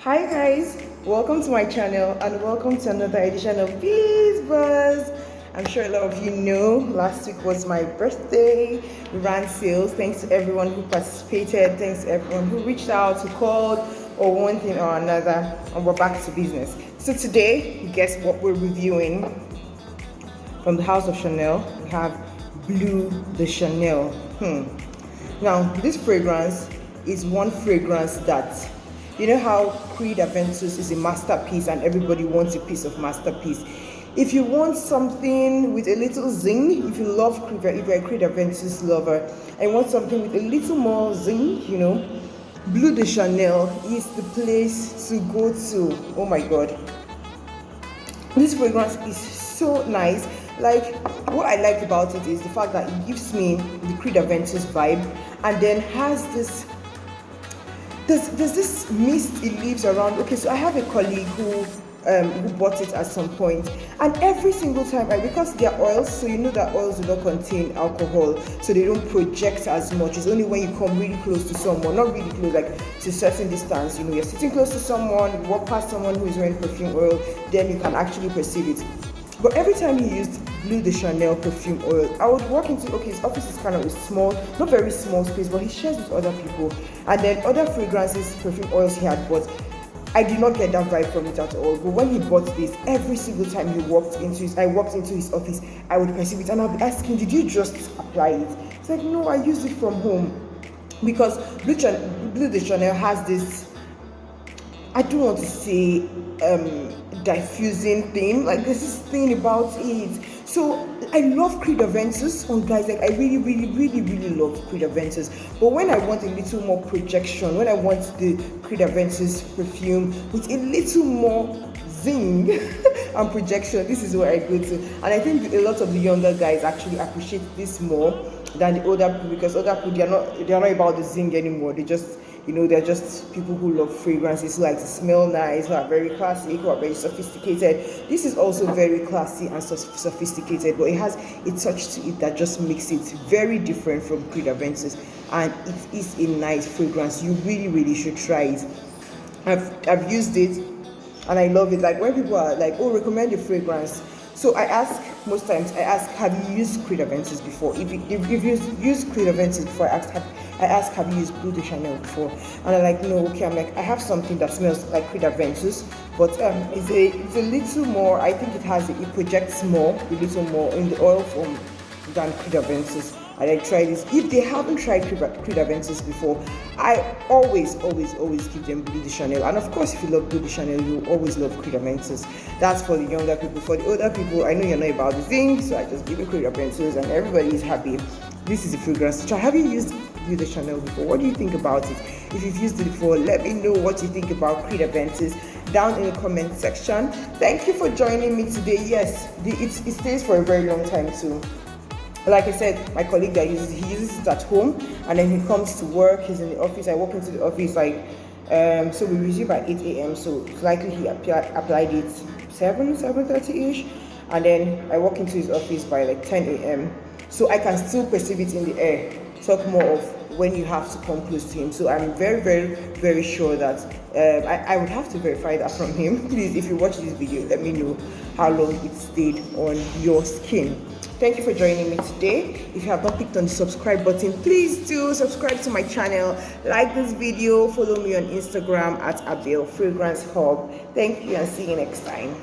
Hi guys, welcome to my channel and welcome to another edition of Peace Buzz. I'm sure a lot of you know last week was my birthday. We ran sales. Thanks to everyone who participated. Thanks to everyone who reached out, who called, or one thing or another. And we're back to business. So today, guess what we're reviewing from the house of Chanel? We have Bleu de Chanel. Now, this fragrance is one fragrance that, you know how Creed Aventus is a masterpiece and everybody wants a piece of masterpiece. If you want something with a little zing, if you love Creed, if you're a Creed Aventus lover, and you want something with a little more zing, you know, Bleu de Chanel is the place to go to. Oh my God. This fragrance is so nice. Like, what I like about it is the fact that it gives me the Creed Aventus vibe and then has this there's this mist it leaves around. Okay, so I have a colleague who bought it at some point, and every single time, because they are oils, so you know that oils do not contain alcohol, so they don't project as much. It's only when you come really close to someone, not really close, like to a certain distance, you know, you're sitting close to someone, you walk past someone who is wearing perfume oil, then you can actually perceive it. But every time he used Bleu de Chanel perfume oil, I would walk into, okay, his office is kind of a small, not very small space, but he shares with other people. And then other fragrances, perfume oils he had bought, I did not get that vibe from it at all. But when he bought this, every single time I walked into his office, I would perceive it and I'll be asking, did you just apply it? It's like, no, I used it from home. Because Bleu de Chanel has this, I don't want to say diffusing thing, like there's this thing about it. So I love Creed Aventus on guys, like I really love Creed Aventus. But when I want a little more projection, when I want the Creed Aventus perfume with a little more zing and projection, this is where I go to. And I think a lot of the younger guys actually appreciate this more than the older people, because older people, they're not about the zing anymore. They just, you know, they're just people who love fragrances, who like to smell nice, who are very classy, who are very sophisticated. This is also very classy and sophisticated, but it has a touch to it that just makes it very different from Creed Aventus, and it is a nice fragrance. You really should try it. I've used it and I love it. Like when people are like, oh, recommend a fragrance, so most times I ask, have you used Creed Aventus before? If you've used Creed Aventus before, I ask, have you used Bleu de Chanel before? And they're like, no. Okay, I'm like, I have something that smells like Creed Aventus, but it's a little more, I think it projects more, a little more in the oil form than Creed Aventus. And I try this. If they haven't tried Creed Aventus before, I always give them Bleu de Chanel. And of course, if you love Bleu de Chanel, you always love Creed Aventus. That's for the younger people. For the older people, I know you're not about the thing, so I just give you Creed Aventus and everybody is happy. This is a fragrance. Have you used Bleu de Chanel before? What do you think about it? If you've used it before, let me know what you think about Creed Aventus down in the comment section. Thank you for joining me today. Yes, it stays for a very long time too. Like I said, my colleague that uses it at home, and then he comes to work, he's in the office, I walk into the office, like, so we resume by 8 a.m, so it's likely he applied it 7:30ish, and then I walk into his office by like 10 a.m, so I can still perceive it in the air. Talk more of when you have to come close to him. So I'm very sure that I would have to verify that from him. Please, if you watch this video, let me know how long it stayed on your skin. Thank you for joining me today. If you have not clicked on the subscribe button, please do subscribe to my channel, like this video, follow me on Instagram at Abel Fragrance Hub. Thank you and see you next time.